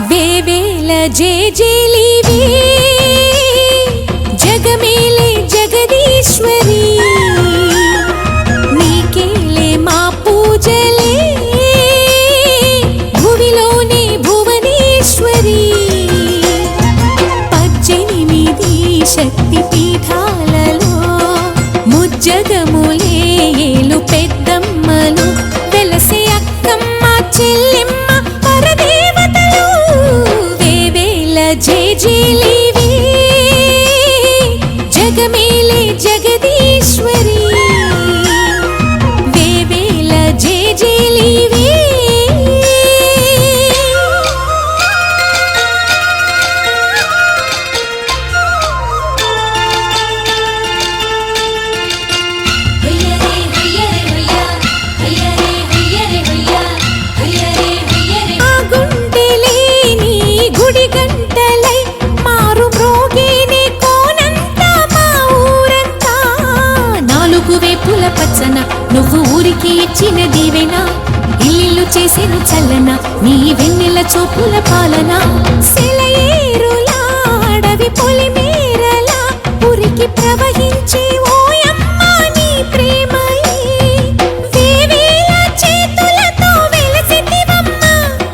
వేవేల జేజేలివే జగమేలే జగదీశ్వరి నీకేలే మా పూజలే భువిలోనే భువనేశ్వరి 18 శక్తి పీఠాలలో ముజ్జగములే ఏలు పెద్దమ్మలు వెలసే అక్కమ్మ చెల్లెమ్మ పరదేవతలు వేవేల జేజేలివే జగమేలే జగదీశ్వరి వేవేల జేజేలివే పచ్చన నువ్వు ఊరికి ఇచ్చిన దీవెనా ఇల్లు చేసేను చల్లన నీ వెన్నెల చూపుల పాలన సెలయేరులా అడవి పొలిమేరలా ఉరికి ప్రవహించే ఓయమ్మ నీ ప్రేమయే వేవేల చేతులతో వెలసితివమ్మ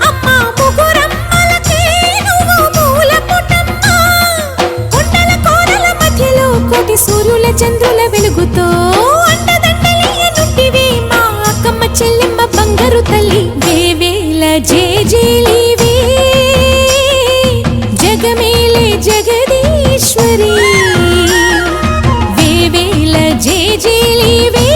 అమ్మ ముగురమ్మలకే నువ్వు మూలపుటమ్మ కొండల కోరల మధ్యలో కోటి సూర్యుల చంద్రుల వెలుగుతో చెల్లెమ్మ బంగారు తల్లి వేవేల జేజేలివే జగమేలే జగదీశ్వరి వేవేల జేజేలివే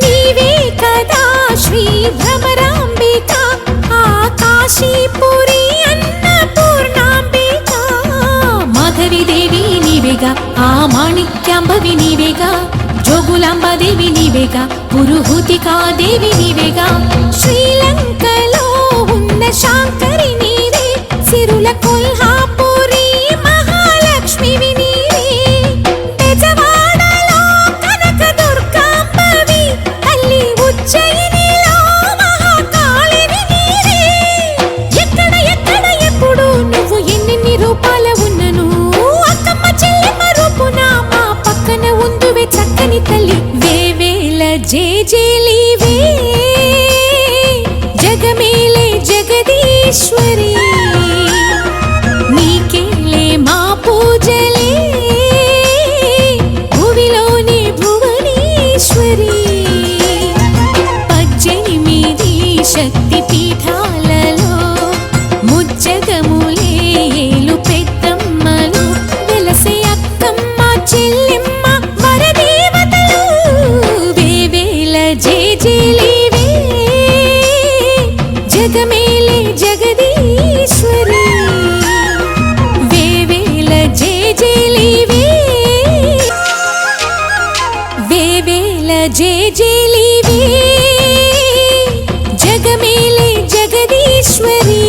నీవే కదా శ్రీ భ్రమరాంబిక ఆకాశీపురి దేవి నీవేగా ఆ మాణిక్యాంబవి నీవేగా జోగులాంబాదేవి నీవేగా పురుహూతికా దేవి నీవేగా శ్రీలంకలో ఉన్న శాంకరి నీవే సిరుల కొల్హాపురి మహాలక్ష్మివి నీవే బెజవాడలో కనక దుర్గాంబవి తల్లి ఉజ్జయినిలో మహాకాళివి నీవే ఎక్కడ ఎక్కడ ఎప్పుడు నువ్వు ఎన్నెన్ని రూపాల ఉన్నను చక్కని తల్లి వేవేల జేజేలివే జగమేలే జగదీశ్వరి నీకేలే మా పూజలే భువిలోనే భువనేశ్వరి 18 శక్తి పీఠాలలో ముజ్జగములే ఏలు పెద్దమ్మలు వెలసే అక్కమ్మ చెల్లెమ్మ జేజేలివే జగమేలే జగదీశ్వరి వేవేల జేజేలివే వేవేల జేజేలివే జగమేలే జగదీశ్వరి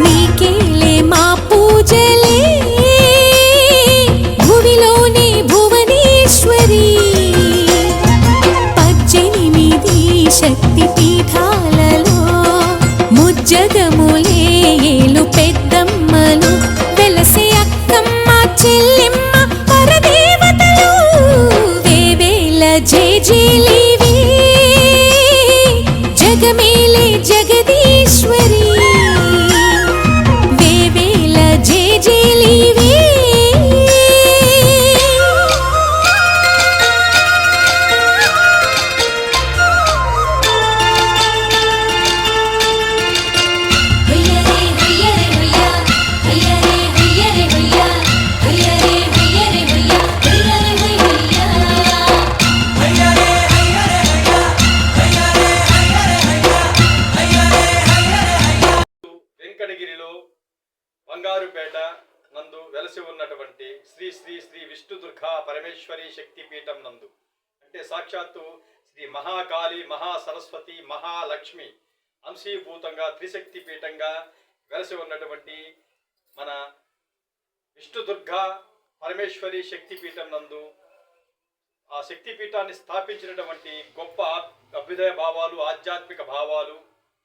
నీకేలే మా పూజలే భువిలోనే భువనేశ్వరి శక్తి పీఠాలలో ముజ్జగములే ఏలు పెద్దమ్మలు వెలసే అక్కమ్మ చెల్లెమ్మ పరదేవతలు వేవేల జేజేలివే జగమేలే జగదీశ్వరి వేవేల జేజేలివే బంగారుపేట నందు వెలసి ఉన్నటువంటి శ్రీ శ్రీ శ్రీ విష్ణు దుర్గా పరమేశ్వరి శక్తిపీఠం నందు అంటే సాక్షాత్తు శ్రీ మహాకాళి మహాసరస్వతి మహాలక్ష్మి అంశీభూతంగా త్రిశక్తి పీఠంగా వెలసి ఉన్నటువంటి మన విష్ణు దుర్గా పరమేశ్వరి శక్తిపీఠం నందు ఆ శక్తిపీఠాన్ని స్థాపించినటువంటి గొప్ప అభ్యుదయ భావాలు, ఆధ్యాత్మిక భావాలు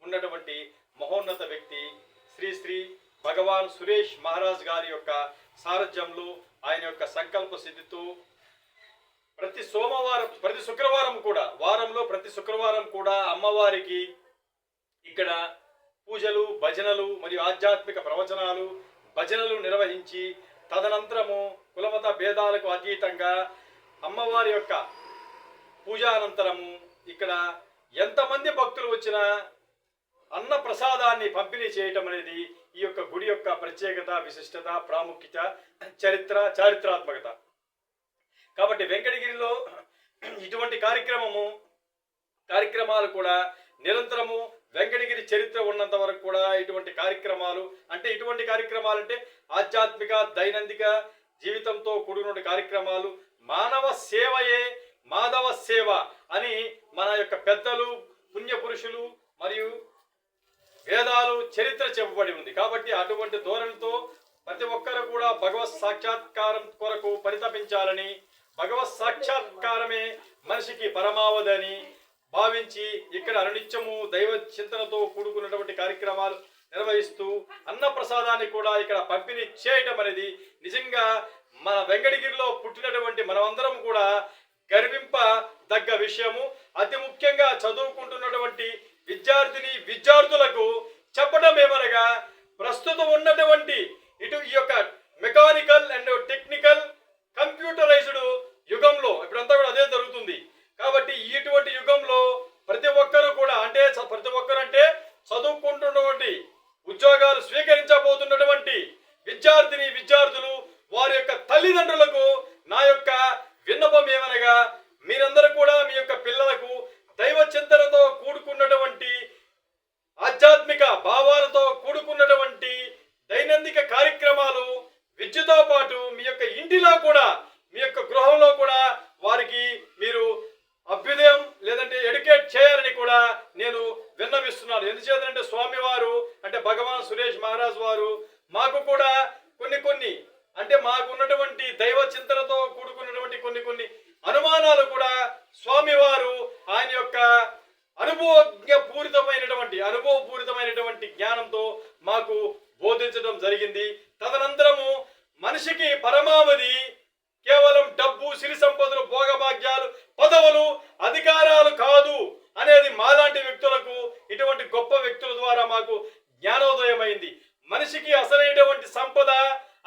ఉన్నటువంటి మహోన్నత వ్యక్తి శ్రీ శ్రీ భగవాన్ సురేష్ మహారాజ్ గారి యొక్క సారథ్యంలో, ఆయన యొక్క సంకల్ప సిద్ధితో ప్రతి శుక్రవారం కూడా, వారంలో ప్రతి శుక్రవారం కూడా అమ్మవారికి ఇక్కడ పూజలు, భజనలు మరియు ఆధ్యాత్మిక ప్రవచనాలు, భజనలు నిర్వహించి తదనంతరము కులమత భేదాలకు అతీతంగా అమ్మవారి యొక్క పూజానంతరము ఇక్కడ ఎంతమంది భక్తులు వచ్చినా అన్న ప్రసాదాన్ని పంపిణీ చేయటం అనేది ఈ యొక్క గుడి యొక్క ప్రత్యేకత, విశిష్టత, ప్రాముఖ్యత, చారిత్రాత్మకత. కాబట్టి వెంకటగిరిలో ఇటువంటి కార్యక్రమాలు కూడా నిరంతరము వెంకటగిరి చరిత్ర ఉన్నంత వరకు కూడా ఇటువంటి కార్యక్రమాలు అంటే ఆధ్యాత్మిక దైనందిక జీవితంతో కూడిన కార్యక్రమాలు, మానవ సేవయే మాధవ సేవ అని మన యొక్క పెద్దలు, పుణ్యపురుషులు మరియు వేదాలు చరిత్ర చెప్పబడి ఉంది. కాబట్టి అటువంటి ధోరణితో ప్రతి ఒక్కరు కూడా భగవత్ సాక్షాత్కారం కొరకు పరితపించాలని, భగవత్ సాక్షాత్కారమే మనిషికి పరమావధి భావించి ఇక్కడ అనునిత్యము దైవ చింతనతో కూడుకున్నటువంటి కార్యక్రమాలు నిర్వహిస్తూ అన్న ప్రసాదాన్ని కూడా ఇక్కడ పంపిణీ చేయటం అనేది నిజంగా మన వెంకటగిరిలో పుట్టినటువంటి మనమందరం కూడా గర్వింపదగ్గ విషయము. అతి ముఖ్యంగా చదువుకుంటున్నటువంటి విద్యార్థులకు చెప్పడం ఏమనగా, ప్రస్తుతం ఉన్నటువంటి ఈ యొక్క మెకానికల్ అండ్ టెక్నికల్ కంప్యూటరైజ్డ్ యుగంలో ఇప్పుడంతా కూడా అదే జరుగుతుంది. కాబట్టి ఇటువంటి యుగంలో ప్రతి ఒక్కరు అంటే చదువుకుంటున్నటువంటి, ఉద్యోగాలు స్వీకరించబోతున్నటువంటి విద్యార్థులు వారి యొక్క తల్లిదండ్రులకు నా యొక్క విన్నపం ఏమనగా, మీరందరూ కూడా మీ యొక్క పిల్లలకు దైవ చింతనతో కూడుకున్నటువంటి, ఆధ్యాత్మిక భావాలతో కూడుకున్నటువంటి దైనందిక కార్యక్రమాలు విద్యతో పాటు మీ యొక్క ఇంటిలో కూడా, మీ యొక్క గృహంలో కూడా వారికి మీరు అభ్యుదయం లేదంటే ఎడ్యుకేట్ చేయాలని కూడా నేను విన్నవిస్తున్నాను. ఎందుచేతంటే స్వామివారు అంటే భగవాన్ సురేష్ మహారాజ్ వారు మాకు కూడా కొన్ని అంటే మాకున్నటువంటి దైవ చింతనతో కూడుకున్నటువంటి కొన్ని అనుమానాలు కూడా స్వామివారు ఆయన యొక్క అనుభవపూరితమైనటువంటి జ్ఞానంతో మాకు బోధించడం జరిగింది. తదనంతరము మనిషికి పరమావధి కేవలం డబ్బు, సిరి సంపదలు, భోగభాగ్యాలు, పదవులు, అధికారాలు కాదు అనేది మాలాంటి వ్యక్తులకు, ఇటువంటి గొప్ప వ్యక్తుల ద్వారా మాకు జ్ఞానోదయమైంది. మనిషికి అసలైనటువంటి సంపద,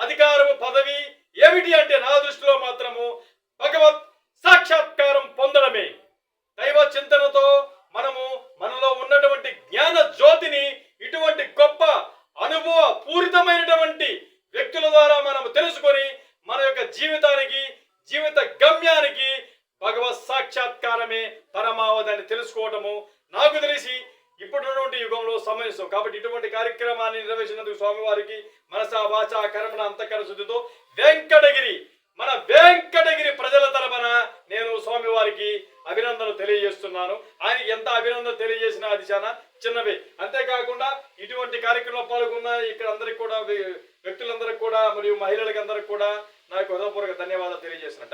అధికారము, పదవి ఏమిటి అంటే నా దృష్టిలో మాత్రము భగవత్ సాక్షాత్కారం పొందడమే. దైవ చింతనతో మనలో ఉన్నటువంటి జ్ఞాన జ్యోతిని ఇటువంటి గొప్ప అనుభవ పూరితమైనటువంటి వ్యక్తుల ద్వారా మనం తెలుసుకొని మన యొక్క జీవిత గమ్యానికి భగవత్ సాక్షాత్కారమే పరమావధిని తెలుసుకోవటము నాకు తెలిసి ఇప్పుడున్నటువంటి యుగంలో సమయం. కాబట్టి ఇటువంటి కార్యక్రమాన్ని నిర్వహించినందుకు స్వామివారికి మనసా, వాచా, కర్మణ, అంతఃకరణ శుద్ధితో మన వెంకటగిరి ప్రజల తరపున నేను స్వామివారికి అభినందనలు తెలియజేస్తున్నాను. ఆయనకి ఎంత అభినందనలు తెలియజేసినా అది చాలా చిన్నవే. అంతేకాకుండా ఇటువంటి కార్యక్రమంలో పాల్గొన్న ఇక్కడ అందరికి కూడా, వ్యక్తులందరికీ కూడా మరియు మహిళలకి అందరికి కూడా నాకు హృదయపూర్వక ధన్యవాదాలు తెలియజేస్తున్నాను.